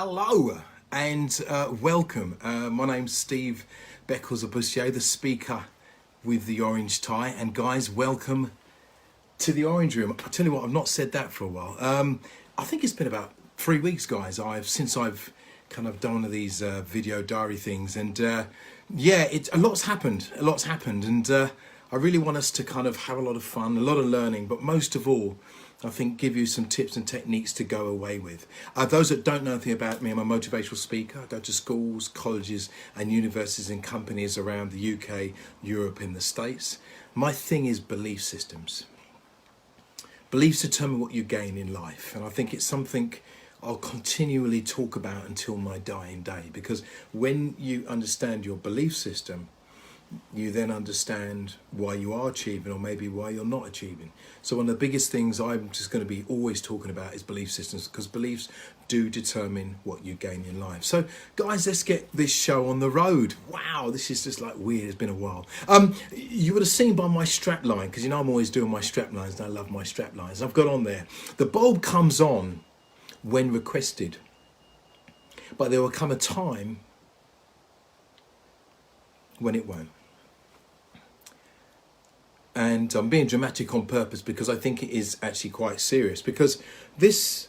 Hello and welcome. My name's Steve Beckles-Abussier, the speaker with the orange tie. And guys, welcome to the Orange Room. I tell you what, I've not said that for a while. I think it's been about 3 weeks, guys, since I've kind of done one of these video diary things. And yeah, a lot's happened. And I really want us to kind of have a lot of fun, a lot of learning, but most of all, I think give you some tips and techniques to go away with. Those that don't know anything about me, I'm a motivational speaker. I go to schools, colleges and universities and companies around the UK, Europe and the States. My thing is belief systems. Beliefs determine what you gain in life. And I think it's something I'll continually talk about until my dying day. Because when you understand your belief system, you then understand why you are achieving or maybe why you're not achieving. So one of the biggest things I'm just going to be always talking about is belief systems, because beliefs do determine what you gain in life. So guys, let's get this show on the road. Wow, this is just like weird. It's been a while. You would have seen by my strap line, because you know I'm always doing my strap lines and I love my strap lines. I've got on there, the bulb comes on when requested, but there will come a time when it won't. And I'm being dramatic on purpose because I think it is actually quite serious, because this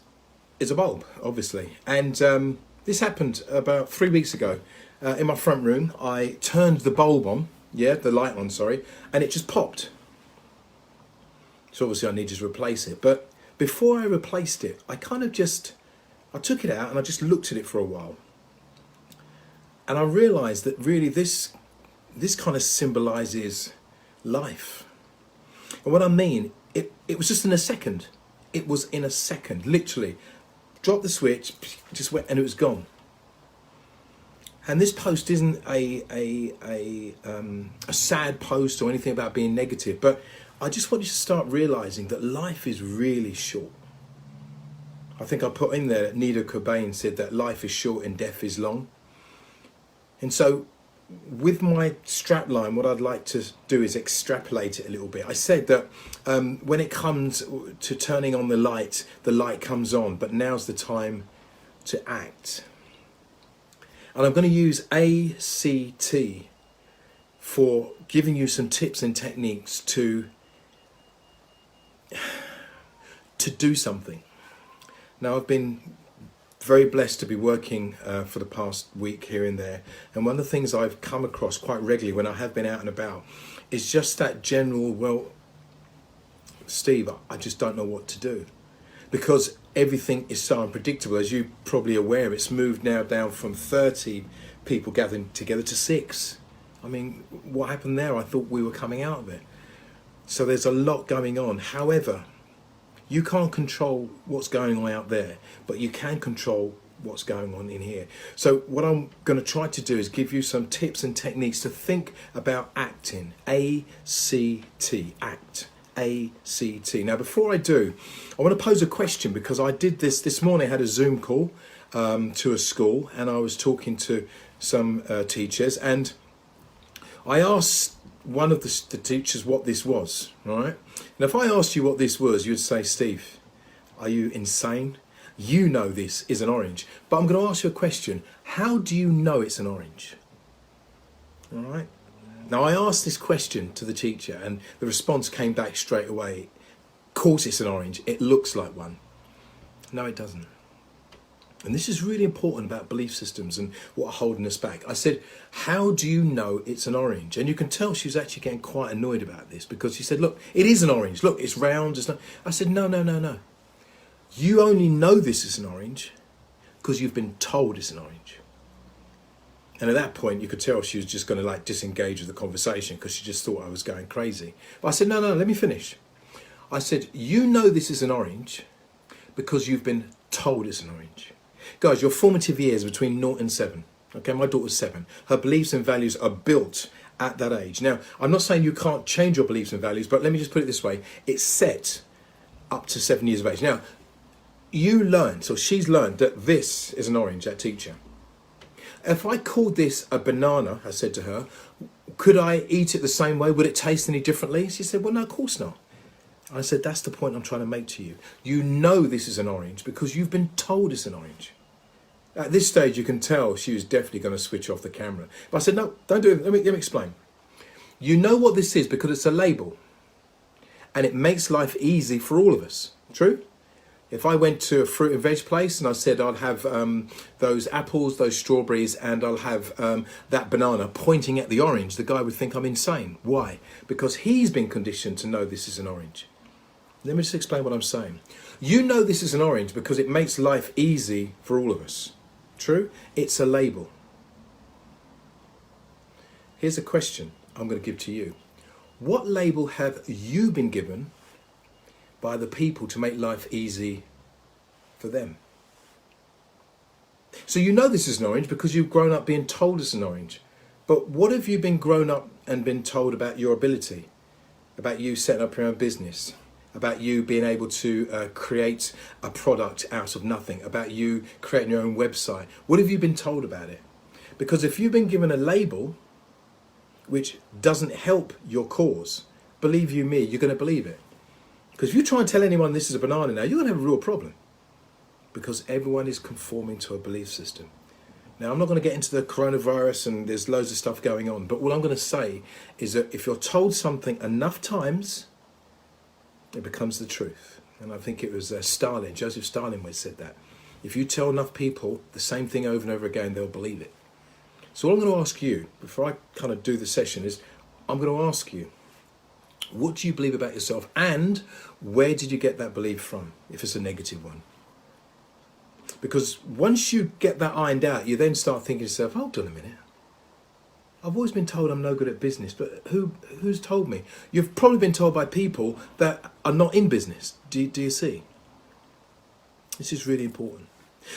is a bulb, obviously. And this happened about 3 weeks ago in my front room. I turned the bulb on, the light on, sorry, and it just popped. So obviously I needed to replace it. But before I replaced it, I took it out and I just looked at it for a while. And I realized that really this kind of symbolizes life. And what I mean, it was just in a second. It was in a second, literally. Dropped the switch, just went, and it was gone. And this post isn't a sad post or anything about being negative, but I just want you to start realizing that life is really short. I think I put in there that Nida Cobain said that life is short and death is long. And so with my strap line, what I'd like to do is extrapolate it a little bit. I said that when it comes to turning on the light comes on, but now's the time to act. And I'm going to use A.C.T for giving you some tips and techniques to do something. Now, I've been very blessed to be working for the past week here and there, and one of the things I've come across quite regularly when I have been out and about is just that general, well, Steve, I just don't know what to do, because everything is so unpredictable. As you're probably aware, it's moved now down from 30 people gathering together to 6. I mean, what happened there? I thought we were coming out of it. So there's a lot going on. However, you can't control what's going on out there, but you can control what's going on in here. So what I'm going to try to do is give you some tips and techniques to think about acting. A.C.T. Act. A.C.T. Now, before I do, I want to pose a question, because I did this morning. I had a Zoom call to a school, and I was talking to some teachers, and I asked one of the teachers what this was, right? And if I asked you what this was, you'd say, Steve, are you insane? You know this is an orange. But I'm going to ask you a question. How do you know it's an orange? All right. Now, I asked this question to the teacher, and the response came back straight away. Of course it's an orange. It looks like one. No, it doesn't. And this is really important about belief systems and what are holding us back. I said, how do you know it's an orange? And you can tell she was actually getting quite annoyed about this, because she said, look, it is an orange. Look, it's round. I said, no. You only know this is an orange because you've been told it's an orange. And at that point, you could tell she was just going to disengage with the conversation, because she just thought I was going crazy. But I said, no, let me finish. I said, you know this is an orange because you've been told it's an orange. Guys, your formative years between 0 and 7. Okay, my daughter's 7. Her beliefs and values are built at that age. Now, I'm not saying you can't change your beliefs and values, but let me just put it this way. It's set up to 7 years of age. Now, she's learned that this is an orange, that teacher. If I called this a banana, I said to her, could I eat it the same way? Would it taste any differently? She said, well, no, of course not. I said, that's the point I'm trying to make to you. You know this is an orange because you've been told it's an orange. At this stage, you can tell she was definitely going to switch off the camera. But I said, no, don't do it. Let me explain. You know what this is because it's a label. And it makes life easy for all of us. True? If I went to a fruit and veg place and I said I'll have those apples, those strawberries, and I'll have that banana pointing at the orange, the guy would think I'm insane. Why? Because he's been conditioned to know this is an orange. Let me just explain what I'm saying. You know this is an orange because it makes life easy for all of us. True? It's a label. Here's a question I'm going to give to you. What label have you been given by the people to make life easy for them? So you know this is an orange because you've grown up being told it's an orange. But what have you been grown up and been told about your ability? About you setting up your own business? About you being able to create a product out of nothing? About you creating your own website? What have you been told about it? Because if you've been given a label which doesn't help your cause, believe you me, you're going to believe it. Because if you try and tell anyone this is a banana now, you're going to have a real problem. Because everyone is conforming to a belief system. Now, I'm not going to get into the coronavirus and there's loads of stuff going on. But what I'm going to say is that if you're told something enough times, it becomes the truth. And I think it was Stalin, Joseph Stalin, who said that. If you tell enough people the same thing over and over again, they'll believe it. So what I'm going to ask you, before I kind of do the session, is I'm going to ask you, what do you believe about yourself? And where did you get that belief from, if it's a negative one? Because once you get that ironed out, you then start thinking to yourself, hold on a minute. I've always been told I'm no good at business, but who's told me? You've probably been told by people that are not in business. Do you see? This is really important.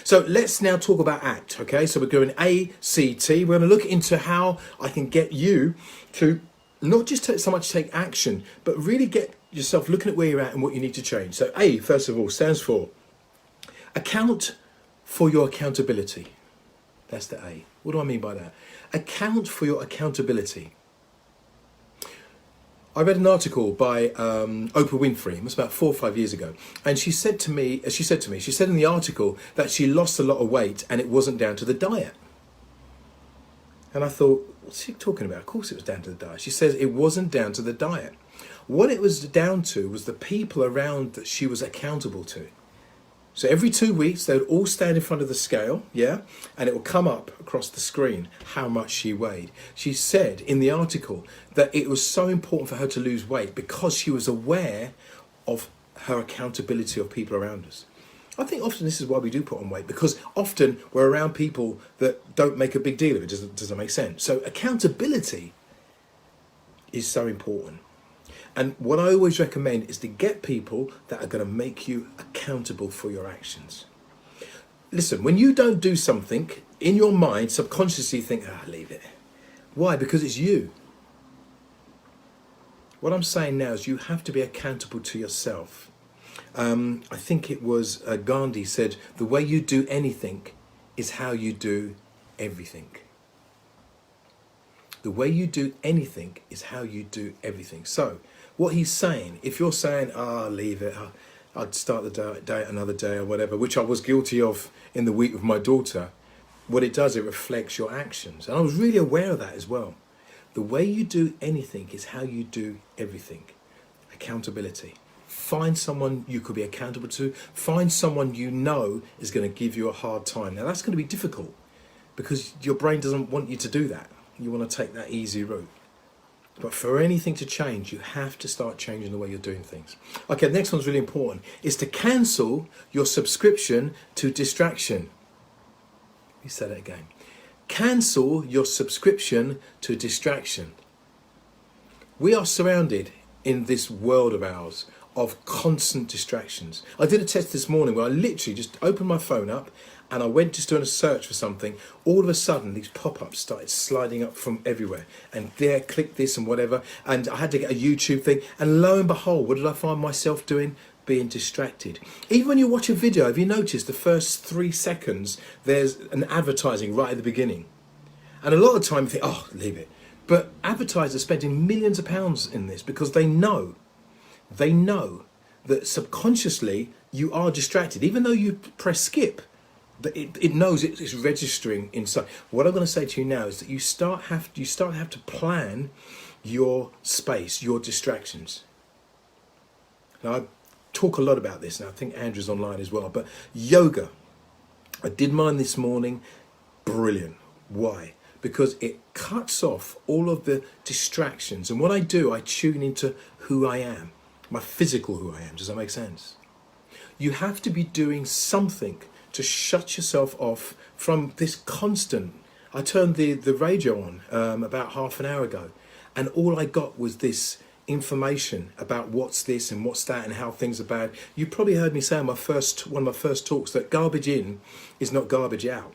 So let's now talk about ACT, okay? So we're going A.C.T. We're going to look into how I can get you to not just so much take action, but really get yourself looking at where you're at and what you need to change. So A, first of all, stands for account for your accountability. That's the A. What do I mean by that? Account for your accountability. I read an article by Oprah Winfrey, it was about 4 or 5 years ago, and she said in the article that she lost a lot of weight and it wasn't down to the diet. And I thought, what's she talking about? Of course it was down to the diet. She says it wasn't down to the diet. What it was down to was the people around that she was accountable to. So every 2 weeks, they would all stand in front of the scale, yeah? And it will come up across the screen how much she weighed. She said in the article that it was so important for her to lose weight because she was aware of her accountability of people around us. I think often this is why we do put on weight, because often we're around people that don't make a big deal of it. Does that make sense? So accountability is so important. And what I always recommend is to get people that are going to make you accountable for your actions. Listen, when you don't do something, in your mind, subconsciously you think, leave it. Why? Because it's you. What I'm saying now is you have to be accountable to yourself. I think it was Gandhi said, the way you do anything is how you do everything. The way you do anything is how you do everything. So, what he's saying, if you're saying, leave it, I'd start the day another day or whatever, which I was guilty of in the week with my daughter, what it does, it reflects your actions. And I was really aware of that as well. The way you do anything is how you do everything. Accountability. Find someone you could be accountable to. Find someone you know is going to give you a hard time. Now that's going to be difficult because your brain doesn't want you to do that. You want to take that easy route. But for anything to change, you have to start changing the way you're doing things. Okay, the next one's really important, is to cancel your subscription to distraction. Let me say that again. Cancel your subscription to distraction. We are surrounded in this world of ours of constant distractions. I did a test this morning where I literally just opened my phone up and I went just doing a search for something. All of a sudden, these pop-ups started sliding up from everywhere. And there, click this and whatever. And I had to get a YouTube thing. And lo and behold, what did I find myself doing? Being distracted. Even when you watch a video, have you noticed the first 3 seconds, there's an advertising right at the beginning? And a lot of the time you think, leave it. But advertisers are spending millions of pounds in this because they know that subconsciously you are distracted. Even though you press skip, it knows it's registering inside. What I'm going to say to you now is that you start to have to plan your space, your distractions. Now I talk a lot about this, and I think Andrew's online as well. But yoga, I did mine this morning. Brilliant. Why? Because it cuts off all of the distractions. And what I do, I tune into who I am, my physical who I am. Does that make sense? You have to be doing something to shut yourself off from this constant. I turned the radio on about half an hour ago, and all I got was this information about what's this and what's that and how things are bad. You probably heard me say in one of my first talks that garbage in is not garbage out.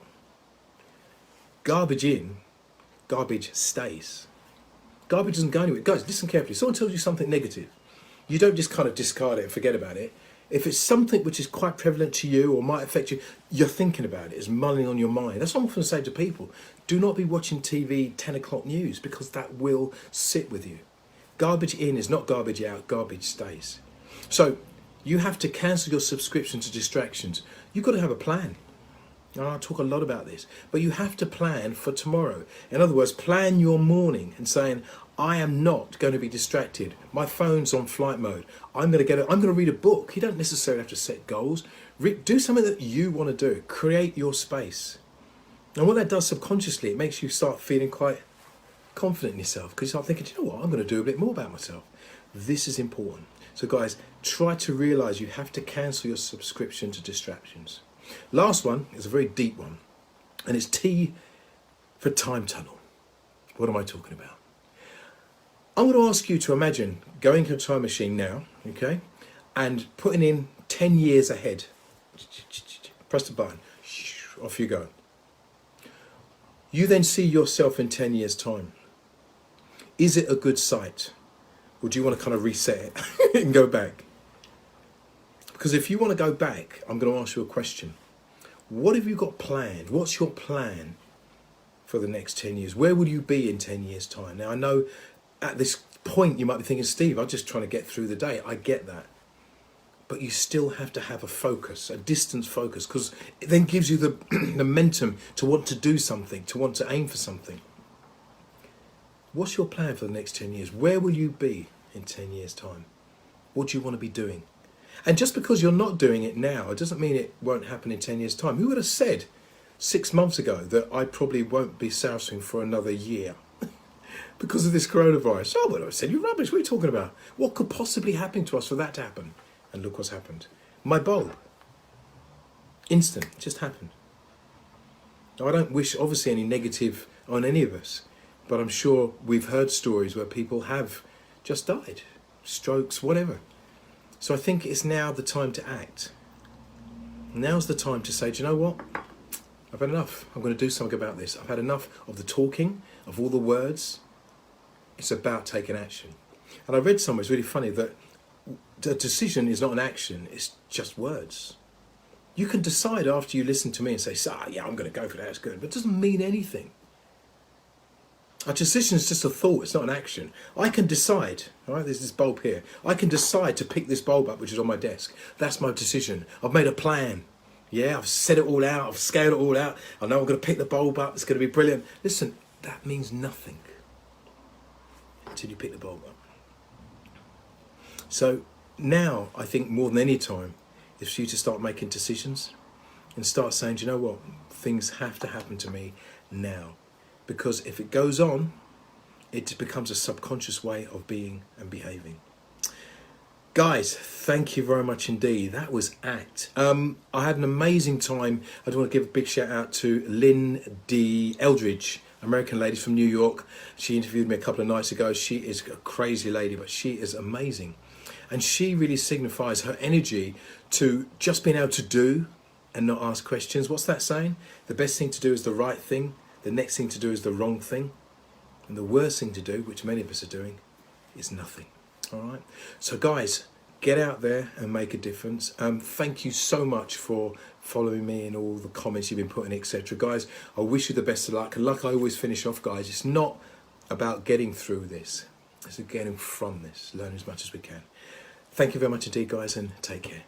Garbage in, garbage stays. Garbage doesn't go anywhere. Guys, listen carefully. Someone tells you something negative, you don't just kind of discard it and forget about it. If it's something which is quite prevalent to you or might affect you, you're thinking about it, it's mulling on your mind. That's what I'm often say to people. Do not be watching TV 10 o'clock news, because that will sit with you. Garbage in is not garbage out, garbage stays. So you have to cancel your subscription to distractions. You've got to have a plan. And I talk a lot about this, but you have to plan for tomorrow. In other words, plan your morning and saying, I am not going to be distracted. My phone's on flight mode. I'm going to read a book. You don't necessarily have to set goals. Do something that you want to do. Create your space. And what that does subconsciously, it makes you start feeling quite confident in yourself, because you start thinking, you know what, I'm going to do a bit more about myself. This is important. So guys, try to realize you have to cancel your subscription to distractions. Last one is a very deep one, and it's T for time tunnel. What am I talking about? I'm going to ask you to imagine going to a time machine now, okay, and putting in 10 years ahead. Press the button, off you go. You then see yourself in 10 years' time. Is it a good sight? Or do you want to kind of reset it and go back? Because if you want to go back, I'm going to ask you a question. What have you got planned? What's your plan for the next 10 years? Where will you be in 10 years' time? Now, I know at this point you might be thinking, Steve, I'm just trying to get through the day. I get that. But you still have to have a focus, a distance focus, because it then gives you the momentum to want to do something, to want to aim for something. What's your plan for the next 10 years? Where will you be in 10 years' time? What do you want to be doing? And just because you're not doing it now, it doesn't mean it won't happen in 10 years' time. Who would have said 6 months ago that I probably won't be sourcing for another year because of this coronavirus? Oh, well, I said, you're rubbish. What are you talking about? What could possibly happen to us for that to happen? And look what's happened. My bulb. Instant. It just happened. Now, I don't wish, obviously, any negative on any of us, but I'm sure we've heard stories where people have just died. Strokes, whatever. So I think it's now the time to act. Now's the time to say, do you know what? I've had enough. I'm going to do something about this. I've had enough of the talking, of all the words. It's about taking action. And I read somewhere, it's really funny, that a decision is not an action, it's just words. You can decide after you listen to me and say, yeah, I'm going to go for that, it's good. But it doesn't mean anything. A decision is just a thought, it's not an action. I can decide, all right, there's this bulb here. I can decide to pick this bulb up, which is on my desk. That's my decision. I've made a plan. Yeah, I've set it all out, I've scaled it all out. I know I'm going to pick the bulb up, it's going to be brilliant. Listen, that means nothing until you pick the bulb up. So now, I think more than any time, is for you to start making decisions and start saying, do you know what? Things have to happen to me now. Because if it goes on, it becomes a subconscious way of being and behaving. Guys, thank you very much indeed. That was ACT. I had an amazing time. I do want to give a big shout out to Lynn D. Eldridge, American lady from New York. She interviewed me a couple of nights ago. She is a crazy lady, but she is amazing. And she really signifies her energy to just being able to do and not ask questions. What's that saying? The best thing to do is the right thing. The next thing to do is the wrong thing. And the worst thing to do, which many of us are doing, is nothing. All right. So guys, get out there and make a difference. Thank you so much for following me and all the comments you've been putting, etc. Guys, I wish you the best of luck. And like I always finish off, guys, it's not about getting through this. It's getting from this. Learn as much as we can. Thank you very much indeed, guys, and take care.